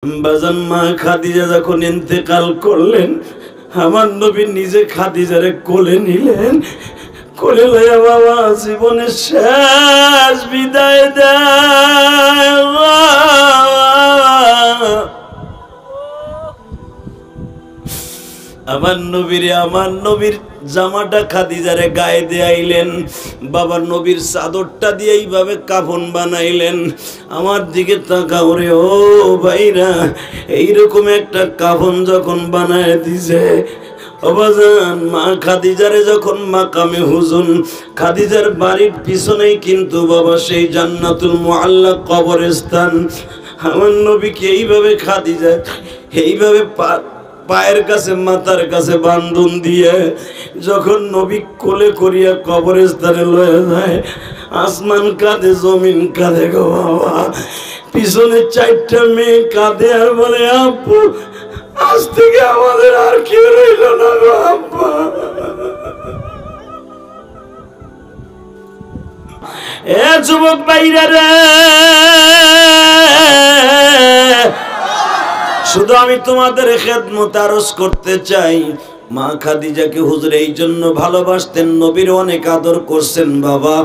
বাজান মা খাদিজা যখন ইন্তেকাল করলেন, আমার নবী নিজে খাদিজারে কোলে নিলেন। কোলে লইয়া বাবা জীবনের শেষ বিদায় দেয়। আমার নবীর জামাটা খাদিজারে গায়ে দেয়াইলেন। বাবার নবীর চাদরটা দিয়ে এইভাবে কাফন বানাইলেন। আমার দিকে তাকাও রে ও ভাইরা, এইরকম একটা কাফন যখন বানায় দিছে অবাজান, মা খাদিজারে যখন মাকামে হুজুন, খাদিজার বাড়ির পিছনেই কিন্তু বাবা সেই জান্নাতুল মুআল্লা কবরস্থান। আমার নবীকে এইভাবে খাদিজা এইভাবে পায়ের কাছে মাথার কাছে বান্ধন দিয়ে যখন নবী কোলে করিয়া কবরস্থানে লয়ে যায়, আসমান কাঁদে, জমিন কাঁদে গো বাবা। পিছনে চারটা মেয়ে কাঁদে আর বলে, আপু আজ থেকে আমাদের আর কেউ রইল না গো আব্বা। এ যুবক ভাইরা রে, শুধু আমি তোমাদের খেদমত আরজ করতে চাই, মা খাদিজাকে হুজুর এই জন্য ভালোবাসতেন, নবীর অনেক আদর করছেন বাবা।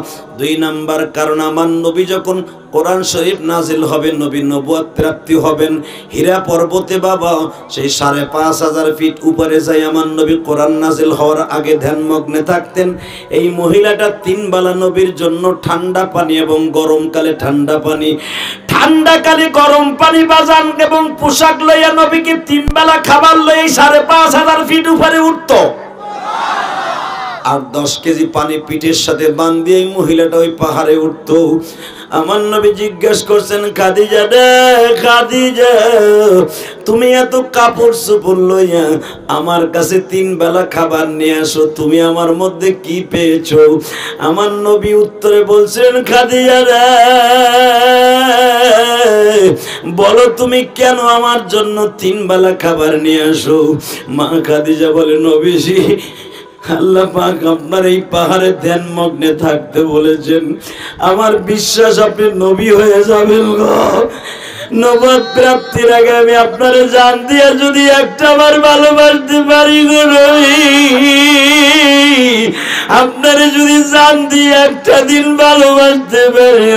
2 নাম্বার কারণ, আমার নবী যখন কোরআন শরীফ নাজিল হবে, নবী নবুয়ত প্রাপ্তি হবেন, হীরা পর্বতে বাবা সেই 5,500 ফিট উপরে যাই আমার নবী কোরআন নাজিল হওয়ার আগে ধ্যানমগ্নে থাকতেন। এই মহিলাটা 3 বেলা নবীর জন্য ঠান্ডা পানি এবং গরমকালে ঠান্ডা পানি, ঠান্ডাকালে গরম পানি বাজান এবং পোশাক লইয়া নবীকে 3 বেলা খাবার লইয়া 5,500 ফিট উপরে উঠতো। আর 10 কেজি পানি পিঠের সাথে বাঁধিয়ে এই মহিলাটা ওই পাহাড়ে উঠতো। আমার নবী জিজ্ঞেস করছেন, খাদিজা রে খাদিজা, তুমি এত কাপড় চোপড় লইয়া আমার কাছে 3 বেলা খাবার নিয়ে আসো, তুমি আমার মধ্যে কি পেয়েছো? আমার নবী উত্তরে বলছেন, খাদিজা রে বলো তুমি কেন আমার জন্য 3 বেলা খাবার নিয়ে আসো? মা খাদিজা বলে, নবীজি আল্লাহ পাক আপনার এই পাহাড়ে ধ্যানমগ্নে থাকতে বলেছেন, আমার বিশ্বাস আপনি নবী হয়ে যাবেন গো। নবুয়ত প্রাপ্তির আগে আমি আপনারে জান দিয়ে যদি একটাবার ভালোবাসতে পারি গো নবী, আপনারে যদি জান দিয়ে একটা দিন ভালোবাসতে পারি,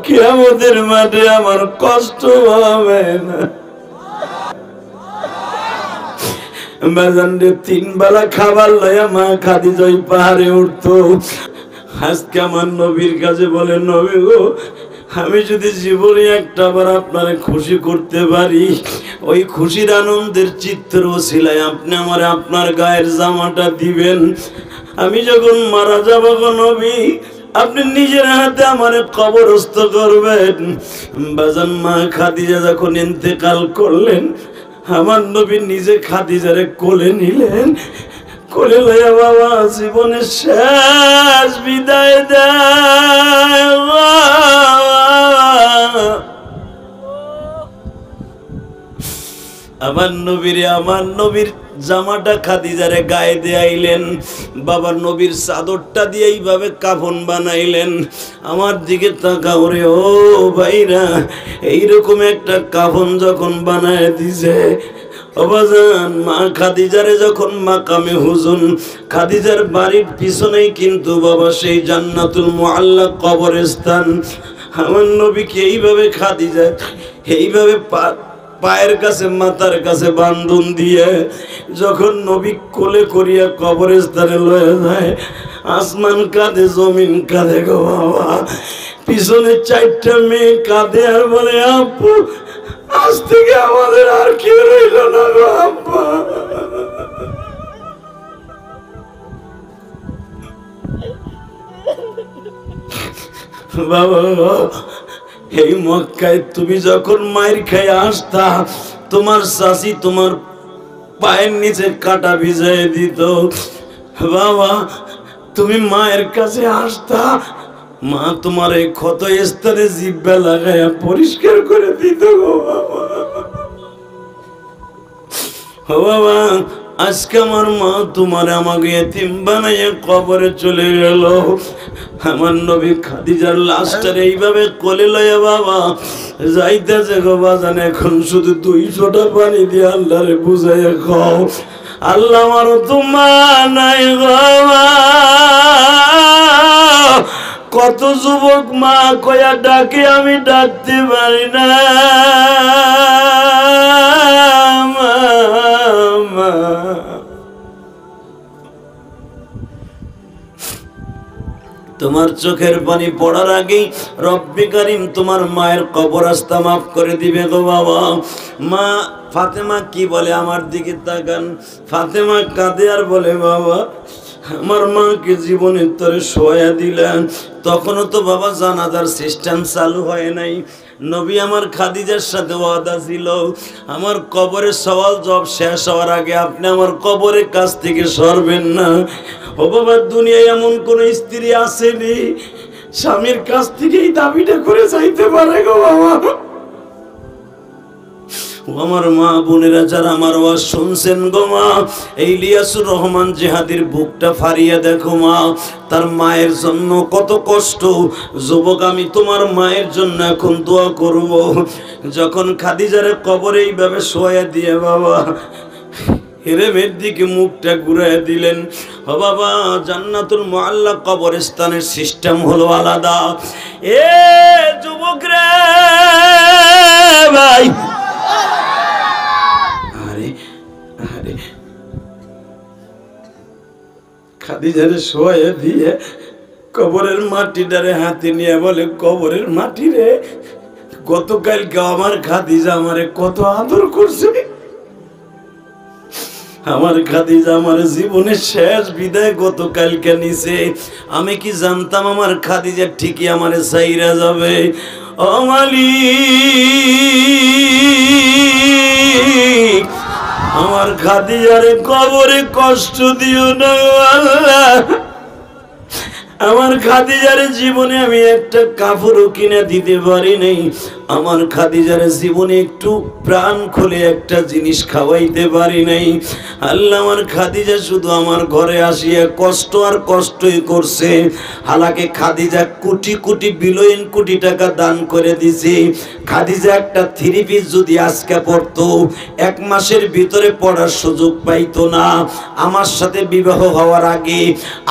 কিয়ামতের মাঠে আমার কষ্ট হবে না। 3 বেলা খাবার লইয়া মা খাদিজা ওই পাহাড়ে উঠতো। আজকে আমার নবীর কাছে বলে, নবী গো আমি যদি জীবনে একটাবার আপনারে খুশি করতে পারি, ওই খুশির আনন্দের চিত্র ওসিলায় আপনি আমারে আপনার গায়ের জামাটা দিবেন। আমি যখন মারা যাব গো নবী, আপনি নিজের হাতে আমারে কবরস্থ করবেন। বাজান মা খাদিজা যখন ইন্তেকাল করলেন, আমার নবী নিজে খাদিজারে কোলে নিলেন। কোলে লইয়া বাবা জীবনের শেষ বিদায় দেয়। আমার নবীর জামাটা খাদিজারে গায়ে দেয়াইলেন। বাবার নবীর চাদরটা দিয়ে এইভাবে কাফন বানাইলেন। আমার দিকে তাকাও রে ও ভাইরা, এইরকম একটা কাফন যখন বানায় দিছে অবাজান, মা খাদিজারে যখন মাকামে হুজুন, খাদিজার বাড়ির পিছনেই কিন্তু বাবা সেই জান্নাতুল মুআল্লা কবরস্থান। আমার নবীকে এইভাবে খাদিজা এইভাবে পায়ের কাছে মাথার কাছে বান্ধন দিয়ে যখন নবী কোলে করিয়া কবরস্থানে লয়ে যায়, আসমান কাঁদে, জমিন কাঁদে গো বাবা। পিছনে 4টা মেয়ে কাঁদে আর বলে, আপু আজ থেকে আমাদের আর কেউ রইল না গো আব্বা। বাবা এই মক্কায় তুমি যখন মায়ের খেয়ে আসতা, তোমার চাচি তোমার পায়ের নিচে কাটা ভিজাই দিত। বাবা তুমি মায়ের কাছে আসতা, মা তোমার এই ক্ষত স্থানে জিহ্বা লাগায়া পরিষ্কার করে দিত গো বাবা। ও বাবা আজকে আমার মা তোমার আমাকে এতিম বানাইয়া কবরে চলে গেল। আমার নবী খাদিজার লাশটার এইভাবে কোলে লইয়া বাবা যাইতেছে গো বাজান, এখন শুধু 200টা পানি দিয়ে আল্লাহরে বুঝাইয়া খাও, আল্লাহ আমারও তোমার নাই গো মা। কত যুবক মা কয়া ডাকে, আমি ডাকতে পারি না মা। তোমার চোখের পানি পড়ার আগেই রব্বি কারীম তোমার মায়ের কবরস্তা মাফ করে দিবে গো বাবা। মা ফাতেমা কি বলে, আমার দিকে তাকান। ফাতেমা কাঁদে আর বলে, বাবা আমার মাকে জীবনের তরে শোয়া দিলেন, তখনও তো বাবা জানাজার সিস্টেম চালু হয় নাই। নবী আমার খাদিজার সাথে ওয়াদা ছিল, আমার কবরের সওয়াল জব শেষ হওয়ার আগে আপনি আমার কবরের কাছ থেকে সরবেন না। ও বাবা, দুনিয়ায় এমন কোন স্ত্রী আসেনি স্বামীর কাছ থেকেই দাবিটা করে যাইতে পারে গো বাবা। আমার মা বোনেরা যারা আমার ওয়াজ শুনছেন গো মা, এই ইলিয়াসুর রহমান জিহাদির বুকটা ফাড়িয়ে দেখো মা, তার মায়ের জন্য কত কষ্ট। যুবক, আমি তোমার মায়ের জন্য এখন দোয়া করব। যখন খাদিজারে কবরে এইভাবে শোয়া দিয়ে বাবা হেরেমের দিকে মুখটা ঘুরাইয়া দিলেন, ও বাবা জান্নাতুল মুআল্লা কবরস্থানের সিস্টেম হলো আলাদা। এ যুবক রে ভাই, খাদিজারে শোয়া দিয়ে কবরের মাটিটারে হাতে নিয়ে বলে, কবরের মাটি রে, গতকালকে আমার খাদিজা আমারে কত আদর করছে। আমার খাদিজা আমার জীবনের শেষ বিদায় গতকালকে নিছে। আমি কি জানতাম আমার খাদিজা ঠিকই আমারে ছাইরা যাবে। ও মালিক, আমার খাদিজারে কবরে কষ্ট দিও না আল্লাহ। আমার খাদিজারে জীবনে আমি একটা কাপড়ও কিনে দিতে পারি নাই। আমার খাদিজার জীবনে একটু প্রাণ খুলে একটা জিনিস খাওয়াইতে পারি নাই। আল্লাহ, আমার খাদিজা শুধু আমার ঘরে আসিয়া কষ্ট আর কষ্টই করছে। হালাকে খাদিজা কোটি কোটি বিলিয়ন কোটি টাকা দান করে দিছে। খাদিজা একটা 3 পিস যদি আজকে পড়তো, 1 মাসের ভিতরে পড়ার সুযোগ পাইতো না। আমার সাথে বিবাহ হওয়ার আগে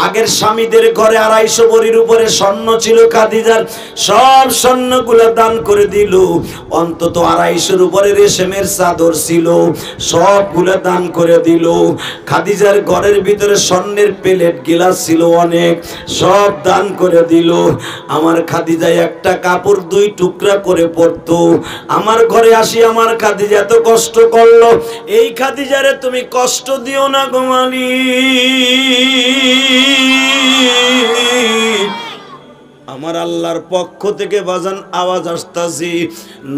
আগের স্বামীদের ঘরে 250 ভরির উপরে স্বর্ণ ছিল, খাদিজার সব স্বর্ণগুলা দান করে দিল। অন্তত 250-এর উপরে রেশমের চাদর ছিল, সবগুলা দান করে দিল। খাদিজার ঘরের ভিতরে স্বর্ণের প্লেট গিলাস ছিল অনেক, সব দান করে দিল। আমার খাদিজা একটা কাপড় 2 টুকরা করে পরতো। আমার ঘরে আসি আমার খাদিজা এত কষ্ট করলো। এই খাদিজারে তুমি কষ্ট দিও না গো মালিক। আমার আল্লাহর পক্ষ থেকে বাজান আওয়াজ আসতাছি,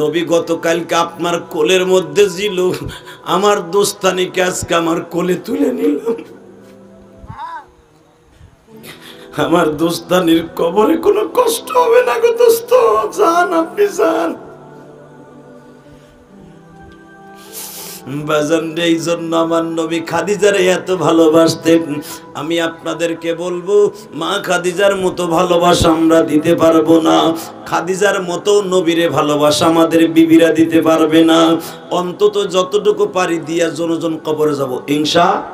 নবী গতকালকে আপনার কোলের মধ্যে ছিল, আমার দোস্তানিকে আজকে আমার কোলে তুলে নিলাম। আমার দোস্তানির কবরে কোনো কষ্ট হবে না গো দোস্ত, যান আপনি যান। বাজান, এই জন্য আমার নবী খাদিজারে এত ভালোবাসতেন। আমি আপনাদেরকে বলবো, মা খাদিজার মতো ভালোবাসা আমরা দিতে পারবো না। খাদিজার মতো নবীরে ভালোবাসা আমাদের বিবিরা দিতে পারবে না। অন্তত যতটুকু পারি দিয়া জন কবরে যাব ইনশাআল্লাহ।